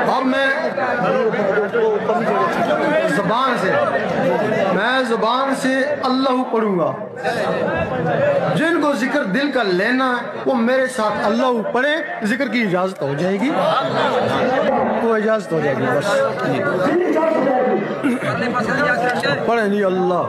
अब मैं ज़बान से अल्लाह पढ़ूंगा। जिनको जिक्र दिल का लेना है वो मेरे साथ अल्लाह पढ़े, जिक्र की इजाजत हो जाएगी, वो इजाजत हो जाएगी। बस पढ़े नहीं अल्लाह